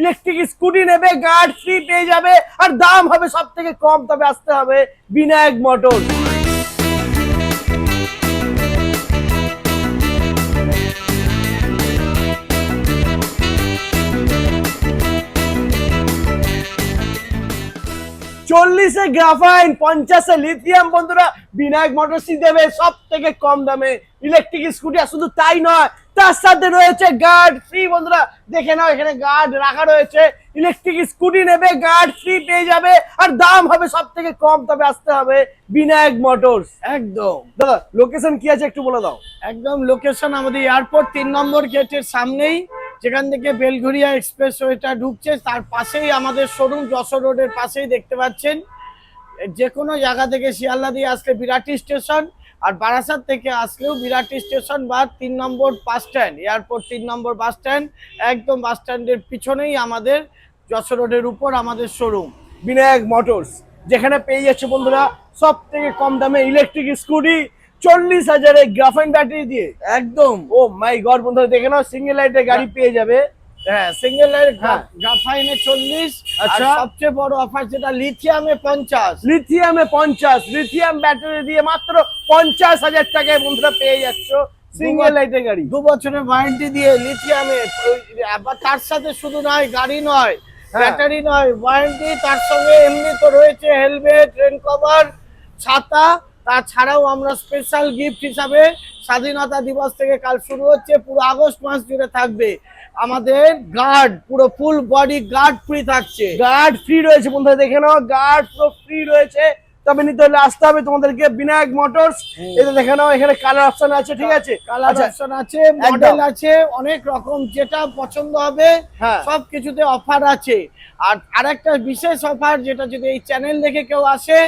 Electric scooty নেবে, guard free পেয়ে যাবে, আর দাম হবে সব থেকে কম। তবে আসতে হবে বিনায়ক মোটরস। চল্লিশে গ্রাফাইন, 50-এ লিথিয়াম বন্ধুরা বিনায়ক মোটরসই দেবে সব থেকে কম দামে ইলেকট্রিক স্কুটি। আর শুধু তাই নয়, তার সাথে রয়েছে গার্ড ফ্রি বন্ধুরা। দেখে নাও এখানে গার্ড রাখা রয়েছে। ইলেকট্রিক স্কুটি নেবে, গার্ড ফ্রি পেয়ে যাবে, আর দাম হবে সব থেকে কম। তবে আসতে হবে বিনায়ক মোটরস। একদম দাদা লোকেশন কি আছে একটু বলে দাও। একদম লোকেশন আমাদের এয়ারপোর্ট 3 নম্বর গেটের সামনেই, যেখান থেকে বেলঘরিয়া এক্সপ্রেস ওয়েটা ঢুকছে তার পাশেই আমাদের শোরুম, যশোর রোডের পাশেই দেখতে পাচ্ছেন। যে কোনো জায়গা থেকে শিয়ালদা দিয়ে আসলে বিরাটি স্টেশন, আর বারাসাত থেকে আসলেও বিরাটি স্টেশন বা 3 নম্বর বাস স্ট্যান্ড, এয়ারপোর্ট 3 নম্বর বাস স্ট্যান্ড, একদম বাস স্ট্যান্ডের পিছনেই আমাদের যশোর রোডের উপর আমাদের শোরুম বিনায়ক মোটরস, যেখানে পেয়ে যাচ্ছে বন্ধুরা সব থেকে কম দামে ইলেকট্রিক স্কুটি 40,000-এ গ্রাফাইন ব্যাটারি দিয়ে। একদম। ও মাই গড বন্ধুরা দেখে নাও, সিঙ্গেল লাইটের গাড়ি পেয়ে যাবে। হ্যাঁ, সিঙ্গেল লাইট হ্যাঁ। গ্রাফাইনে 40। আচ্ছা। আর সবচেয়ে বড় অফার যেটা লিথিয়ামে 50। লিথিয়ামে 50, লিথিয়াম ব্যাটারি দিয়ে মাত্র 50,000 টাকায় বন্ধুরা পেয়ে যাচ্ছ সিঙ্গেল লাইটের গাড়ি। 2 বছরের ওয়ারেন্টি দিয়ে লিথিয়ামে। আবার তার সাথে শুধু নয়, গাড়ি নয়, ব্যাটারি নয়, ওয়ারেন্টি তার সঙ্গে এমনি তো রয়েছে হেলমেট, রেন কভার, ছাতা। তাছাড়াও আমরা স্পেশাল গিফট হিসাবে স্বাধীনতা দিবস থেকে কাল শুরু হচ্ছে, পুরো আগস্ট মাস জুড়ে থাকবে আমাদের গার্ড, পুরো ফুল বডি গার্ড ফ্রি থাকছে। গার্ড ফ্রি রয়েছে বন্ধুরা, দেখে নাও গার্ড পুরো ফ্রি রয়েছে। তবে নিতে হলে আসতে হবে তোমাদেরকে বিনায়ক মোটরস। এটা দেখে নাও এখানে কালার অপশন আছে, ঠিক আছে? কালার অপশন আছে, মডেল আছে অনেক রকম, যেটা পছন্দ হবে হ্যাঁ। সবকিছুতে অফার আছে। আর আরেকটা বিশেষ অফার, যেটা যদি এই চ্যানেল দেখে কেউ আসে,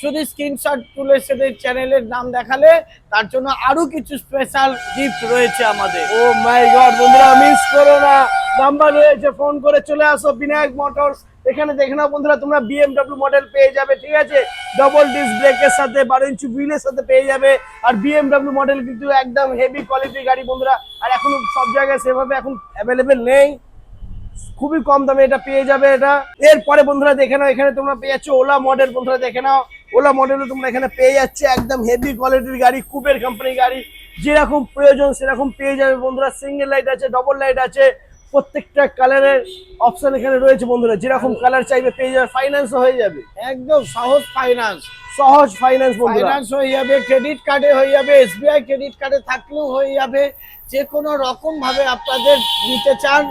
শুধু স্ক্রিনশট তুলে সেদের চ্যানেলের নাম দেখালে তার জন্য আরো কিছু স্পেশাল গিফট রয়েছে আমাদের। ও মাই গড বন্ধুরা মিস করো না, নাম্বার রয়েছে, ফোন করে চলে আসো বিনায়ক মোটরস। এখানে দেখে নাও বন্ধুরা তোমরা BMW মডেল পেয়ে যাবে, ঠিক আছে? ডবল ডিস্ক ব্রেকের সাথে 12 ইঞ্চি হুইলের সাথে পেয়ে যাবে। আর BMW মডেল কিন্তু একদম হেভি কোয়ালিটির গাড়ি বন্ধুরা, আর এখন সব জায়গায় সেভাবে এখন অ্যাভেলেবেল নেই, খুবই কম দামে এটা পেয়ে যাবে এটা। এরপরে বন্ধুরা দেখে নাও এখানে তোমরা পেয়ে যাচ্ছ ওলা মডেল বন্ধুরা, দেখে নাও ওলা মডেলও তোমরা এখানে পেয়ে যাচ্ছে, একদম হেভি কোয়ালিটির গাড়ি, কুবের কোম্পানির গাড়ি। যেরকম প্রয়োজন সেরকম পেয়ে যাবে বন্ধুরা। সিঙ্গেল লাইট আছে, ডবল লাইট আছে, প্রত্যেকটা কালারের অপশন এখানে রয়েছে বন্ধুরা। যেরকম কালার চাইবে পেয়ে যাবে, ফাইন্যান্সও হয়ে যাবে, একদম সহজ ফাইন্যান্স। সহজ ফাইন্যান্স বন্ধুরা। ফাইন্যান্স হয়ে যাবে, ক্রেডিট কার্ডে হয়ে যাবে, SBI ক্রেডিট কার্ডে থাকলেও হয়ে যাবে। যে কোনো রকম ভাবে আপনাদের নিতে চান,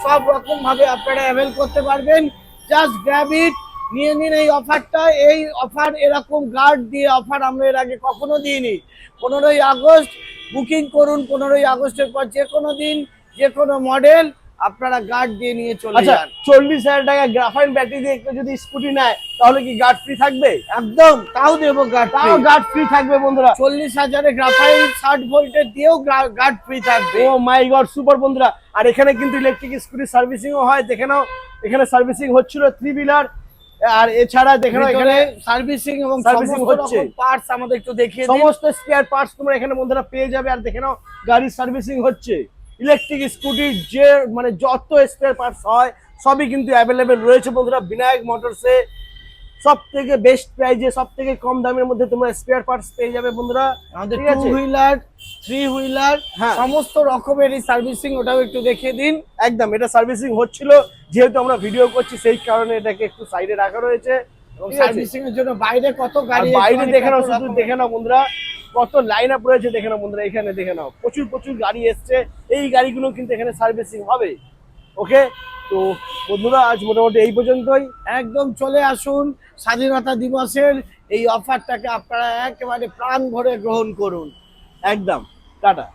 সব রকম ভাবে আপনারা অ্যাভেল করতে পারবেন। জাস্ট গ্র্যাব ইট, নিয়ে নিন এই অফারটা। এই অফার এরকম গার্ড দিয়ে অফার আমরা এর আগে কখনো দিইনি। 15ই আগস্ট বুকিং করুন, 15ই আগস্টের পর যে কোনো দিন যে কোনো মডেল আপনারা গার্ড দিয়ে নিয়ে চলে আচ্ছা, যান। 40,000 টাকা গ্রাফাইন ব্যাটারি দিয়ে একটু যদি স্কুটি নেয় তাহলে কি গার্ড ফ্রি থাকবে? একদম, তাও দেবো গার্ড, তাও গার্ড ফ্রি থাকবে বন্ধুরা। 40,000-এ গ্রাফাইন 60 ভোল্টের দিয়েও গার্ড ফ্রি থাকবে। ও মাই গড সুপার বন্ধুরা। আর এখানে কিন্তু ইলেকট্রিক স্কুটি সার্ভিসিংও হয়, দেখে নাও এখানে সার্ভিসিং হচ্ছিল 3 হুইলার। আর এছাড়া দেখে নাও এখানে সার্ভিসিং এবং সার্ভিসিং সমস্ত হচ্ছে। রকম পার্টস আমাদের একটু দেখিয়ে দিন। সমস্ত স্পেয়ার পার্টস তোমরা এখানে বন্ধুরা পেয়ে যাবে। আর দেখে নাও গাড়ির সার্ভিসিং হচ্ছে। ইলেকট্রিক স্কুটি যে মানে যত স্পেয়ার পার্টস হয় সবই কিন্তু অ্যাভেলেবেল রয়েছে বন্ধুরা বিনায়ক মোটরসে। সব থেকে বেস্ট প্রাইজে, সব থেকে কম দামের মধ্যে তোমরা স্পেয়ার পার্টস পেয়ে যাবে বন্ধুরা। আমাদের ঠিক 2 আছে? হুইলার, 3 হুইলার, হ্যাঁ। সমস্ত রকমেরই সার্ভিসিং, ওটাও একটু দেখিয়ে দিন। একদম, এটা সার্ভিসিং হচ্ছিল, যেহেতু আমরা ভিডিও করছি সেই কারণে এটাকে একটু সাইডে রাখা রয়েছে। এবং ঠিক আছে? সার্ভিসিং এর জন্য বাইরে কত আর গাড়ি, বাইরে অনেক দেখে নাও, কত শুধু রকমের। দেখে নাও বন্ধুরা কত লাইন আপ রয়েছে, দেখে নাও বন্ধুরা। এখানে দেখে নাও প্রচুর প্রচুর গাড়ি এসছে, এই গাড়িগুলো কিন্তু এখানে সার্ভিসিং হবে। ওকে, তো বন্ধুরা আজ মোটামুটি এই পর্যন্তই। একদম চলে আসুন, স্বাধীনতা দিবসের এই অফারটাকে আপনারা একেবারে প্রাণ ভরে গ্রহণ করুন। একদম, টাটা।